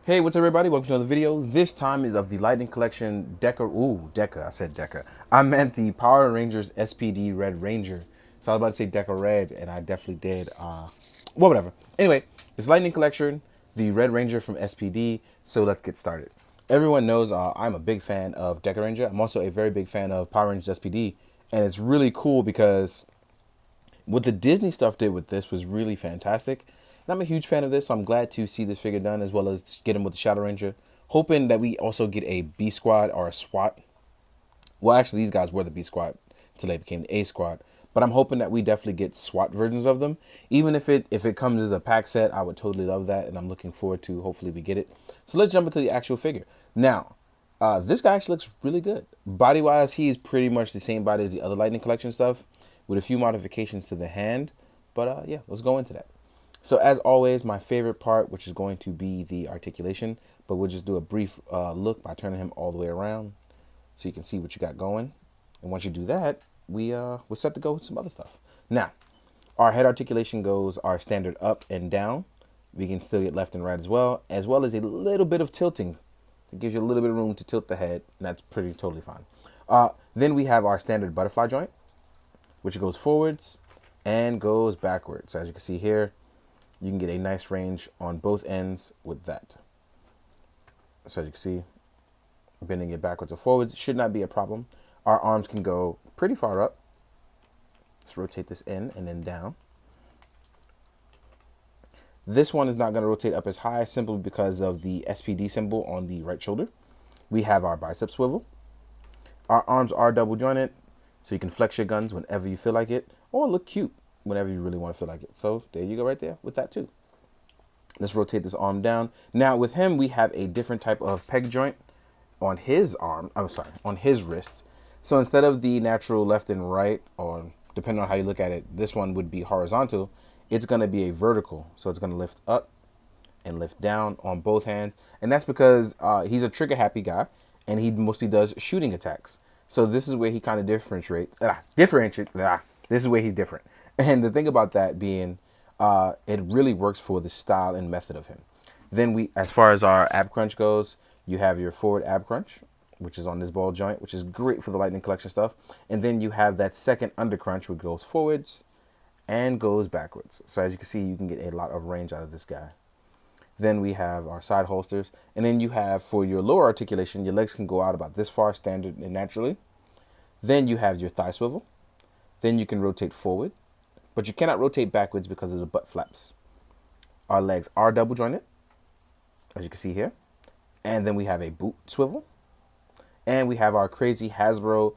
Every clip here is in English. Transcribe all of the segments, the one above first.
Hey, what's up, everybody? Welcome to another video. This time is of the Lightning Collection Deca. I said Deca. I meant the Power Rangers SPD Red Ranger. So I was about to say Deca Red, and I definitely did. Well, whatever. Anyway, it's Lightning Collection, the Red Ranger from SPD. So let's get started. Everyone knows I'm a big fan of Deca Ranger. I'm also a very big fan of Power Rangers SPD. And it's really cool because what the Disney stuff did with this was really fantastic. And I'm a huge fan of this, so I'm glad to see this figure done, as well as get him with the Shadow Ranger. Hoping that we also get a B Squad or a SWAT. Well, actually, these guys were the B Squad until they became the A Squad. But I'm hoping that we definitely get SWAT versions of them. Even if it comes as a pack set, I would totally love that, and I'm looking forward to hopefully we get it. So let's jump into the actual figure. Now, this guy actually looks really good. Body-wise, he is pretty much the same body as the other Lightning Collection stuff, with a few modifications to the hand. But yeah, let's go into that. So as always, my favorite part, which is going to be the articulation, but we'll just do a brief look by turning him all the way around so you can see what you got going. And once you do that, we're set to go with some other stuff. Now, our head articulation goes our standard up and down. We can still get left and right as well as a little bit of tilting. It gives you a little bit of room to tilt the head, and that's totally fine. Then we have our standard butterfly joint, which goes forwards and goes backwards. So as you can see here, you can get a nice range on both ends with that. So as you can see, bending it backwards or forwards should not be a problem. Our arms can go pretty far up. Let's rotate this in and then down. This one is not going to rotate up as high simply because of the SPD symbol on the right shoulder. We have our bicep swivel. Our arms are double jointed, so you can flex your guns whenever you feel like it, or look cute whenever you really want to feel like it. So there you go right there with that too. Let's rotate this arm down. Now with him, we have a different type of peg joint on his arm. On his wrist. So instead of the natural left and right, or depending on how you look at it, this one would be horizontal. It's going to be a vertical. So it's going to lift up and lift down on both hands. And that's because he's a trigger happy guy, and he mostly does shooting attacks. So this is where he kind of differentiates. This is where he's different. And the thing about that being, it really works for the style and method of him. Then as far as our ab crunch goes, you have your forward ab crunch, which is on this ball joint, which is great for the Lightning Collection stuff. And then you have that second under crunch, which goes forwards and goes backwards. So as you can see, you can get a lot of range out of this guy. Then we have our side holsters. And then you have, for your lower articulation, your legs can go out about this far, standard and naturally. Then you have your thigh swivel. Then you can rotate forward, but you cannot rotate backwards because of the butt flaps. Our legs are double jointed, as you can see here. And then we have a boot swivel. And we have our crazy Hasbro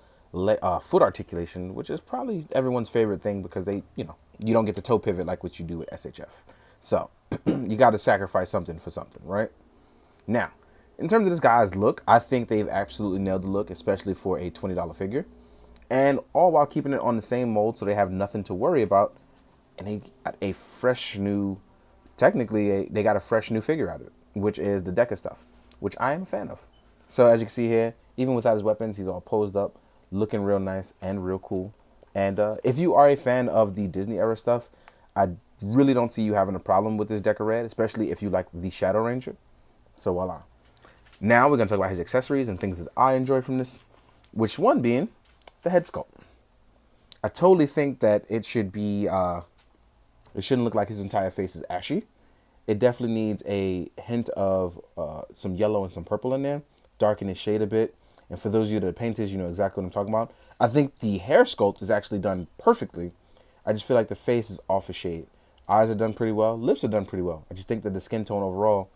foot articulation, which is probably everyone's favorite thing because you don't get the toe pivot like what you do with SHF. So you got to sacrifice something for something, right? Now, in terms of this guy's look, I think they've absolutely nailed the look, especially for a $20 figure. And all while keeping it on the same mold, so they have nothing to worry about. And they got a fresh new, they got a fresh new figure out of it, which is the Deca stuff, which I am a fan of. So as you can see here, even without his weapons, he's all posed up, looking real nice and real cool. And if you are a fan of the Disney era stuff, I really don't see you having a problem with this Deca Red, especially if you like the Shadow Ranger. So voila. Now we're going to talk about his accessories and things that I enjoy from this, which one being the head sculpt. I totally think that it should be, it shouldn't look like his entire face is ashy. It definitely needs a hint of some yellow and some purple in there, darken his shade a bit. And for those of you that are painters, you know exactly what I'm talking about. I think the hair sculpt is actually done perfectly. I just feel like the face is off a shade. Eyes are done pretty well. Lips are done pretty well. I just think that the skin tone overall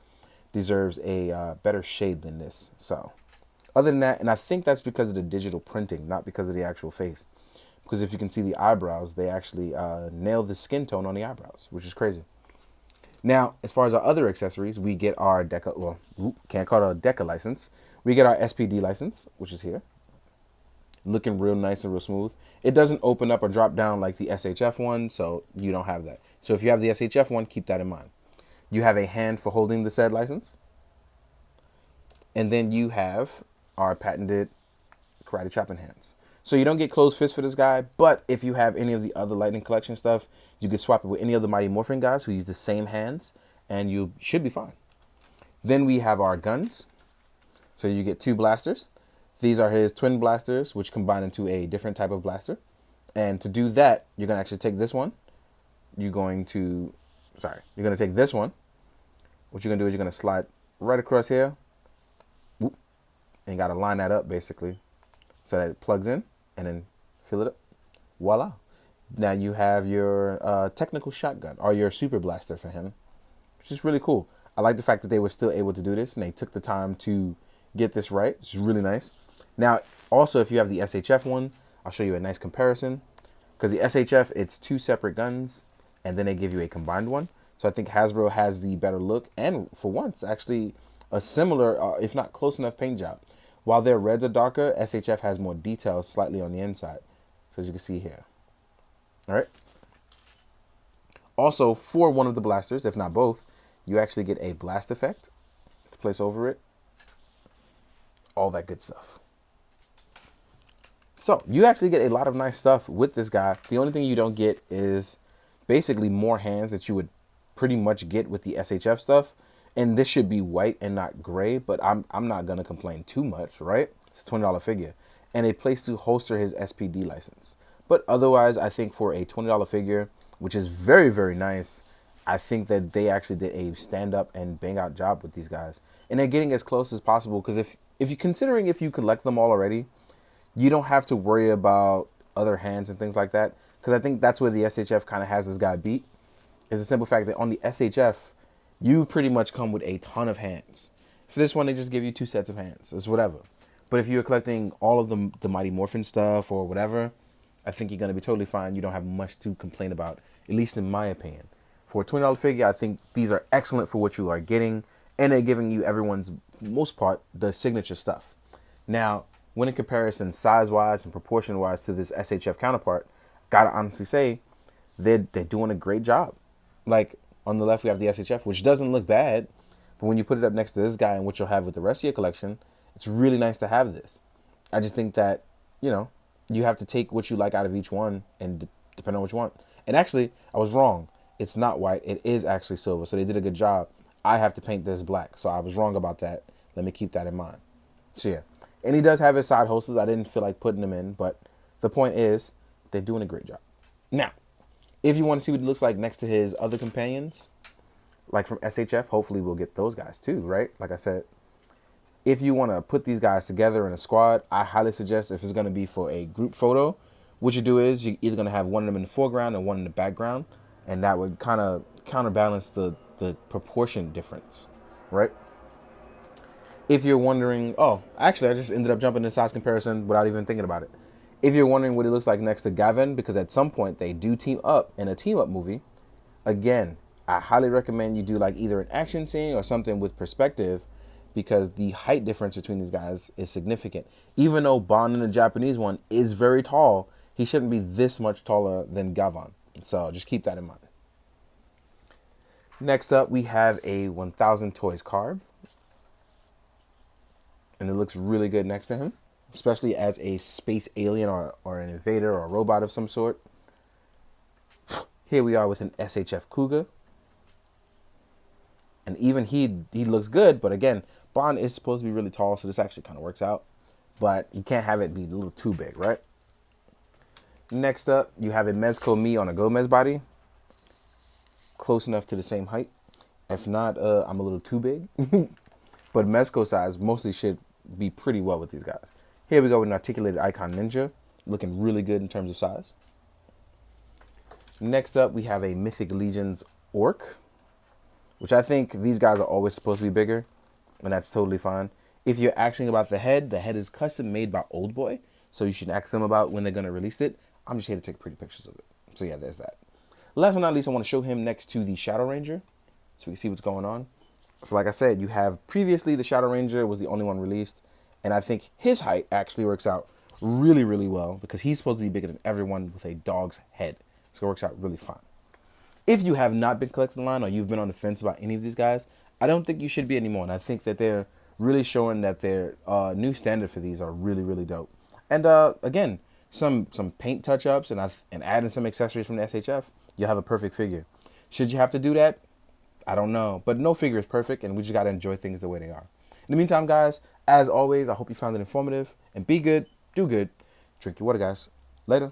deserves a better shade than this. So other than that, and I think that's because of the digital printing, not because of the actual face. Because if you can see the eyebrows, they actually nail the skin tone on the eyebrows, which is crazy. Now, as far as our other accessories, we get our Deca, well, can't call it a Deca license. We get our SPD license, which is here. Looking real nice and real smooth. It doesn't open up or drop down like the SHF one, so you don't have that. So if you have the SHF one, keep that in mind. You have a hand for holding the said license. And then you have our patented karate chopping hands. So you don't get closed fists for this guy, but if you have any of the other Lightning Collection stuff, you can swap it with any of the Mighty Morphin guys who use the same hands, and you should be fine. Then we have our guns. So you get 2 blasters. These are his twin blasters, which combine into a different type of blaster. And to do that, you're going to actually take this one. You're going to take this one. What you're going to do is you're going to slide right across here. Whoop, and you got to line that up, basically, so that it plugs in, and then fill it up. Voila. Now you have your technical shotgun, or your super blaster for him, which is really cool. I like the fact that they were still able to do this, and they took the time to get this right. It's really nice. Now, also, if you have the SHF one, I'll show you a nice comparison. Because the SHF, it's 2 separate guns, and then they give you a combined one. So I think Hasbro has the better look, and for once, actually a similar, if not close enough paint job. While their reds are darker, SHF has more details slightly on the inside. So as you can see here. All right. Also, for one of the blasters, if not both, you actually get a blast effect to place over it. All that good stuff. So you actually get a lot of nice stuff with this guy. The only thing you don't get is basically more hands that you would pretty much get with the SHF stuff. And this should be white and not gray, but I'm not going to complain too much, right? It's a $20 figure. And a place to holster his SPD license. But otherwise, I think for a $20 figure, which is very, very nice, I think that they actually did a stand-up and bang-out job with these guys. And they're getting as close as possible, because if you're considering if you collect them all already, you don't have to worry about other hands and things like that. Because I think that's where the SHF kind of has this guy beat. Is the simple fact that on the SHF, you pretty much come with a ton of hands. For this one, they just give you 2 sets of hands. It's whatever. But if you're collecting all of the Mighty Morphin stuff or whatever, I think you're going to be totally fine. You don't have much to complain about, at least in my opinion. For a $20 figure, I think these are excellent for what you are getting. And they're giving you everyone's, most part, the signature stuff. Now, when in comparison size-wise and proportion-wise to this SHF counterpart, gotta honestly say, they're doing a great job. Like, on the left, we have the SHF, which doesn't look bad. But when you put it up next to this guy and what you'll have with the rest of your collection, it's really nice to have this. I just think that, you know, you have to take what you like out of each one and depend on what you want. And actually, I was wrong. It's not white. It is actually silver. So they did a good job. I have to paint this black. So I was wrong about that. Let me keep that in mind. So yeah. And he does have his side holsters. I didn't feel like putting them in. But the point is, they're doing a great job. Now, if you want to see what it looks like next to his other companions, like from SHF, hopefully we'll get those guys too, right? Like I said, if you want to put these guys together in a squad, I highly suggest, if it's going to be for a group photo, what you do is you're either going to have one of them in the foreground and one in the background, and that would kind of counterbalance the proportion difference, right? If you're wondering, oh, actually, I just ended up jumping in size comparison without even thinking about it. If you're wondering what he looks like next to Gavin, because at some point they do team up in a team-up movie, again, I highly recommend you do like either an action scene or something with perspective, because the height difference between these guys is significant. Even though Bond in the Japanese one is very tall, he shouldn't be this much taller than Gavin. So just keep that in mind. Next up, we have a 1000 Toys Carb. And it looks really good next to him, especially as a space alien or an invader or a robot of some sort. Here we are with an SHF Cougar. And even he looks good, but again, Bond is supposed to be really tall, so this actually kind of works out. But you can't have it be a little too big, right? Next up, you have a Mezco Me on a Gomez body. Close enough to the same height. If not, I'm a little too big. But Mezco size mostly should be pretty well with these guys. Here we go with an Articulated Icon Ninja. Looking really good in terms of size. Next up, we have a Mythic Legions Orc, which I think these guys are always supposed to be bigger, and that's totally fine. If you're asking about the head is custom made by Old Boy, so you should ask them about when they're going to release it. I'm just here to take pretty pictures of it. So yeah, there's that. Last but not least, I want to show him next to the Shadow Ranger, so we can see what's going on. So like I said, you have previously the Shadow Ranger was the only one released, and I think his height actually works out really, really well, because he's supposed to be bigger than everyone with a dog's head. So it works out really fine. If you have not been collecting the line, or you've been on the fence about any of these guys, I don't think you should be anymore. And I think that they're really showing that their new standard for these are really, really dope. And again, some paint touch-ups and adding some accessories from the SHF, you'll have a perfect figure. Should you have to do that? I don't know. But no figure is perfect, and we just got to enjoy things the way they are. In the meantime, guys, as always, I hope you found it informative. And be good, do good, drink your water, guys. Later.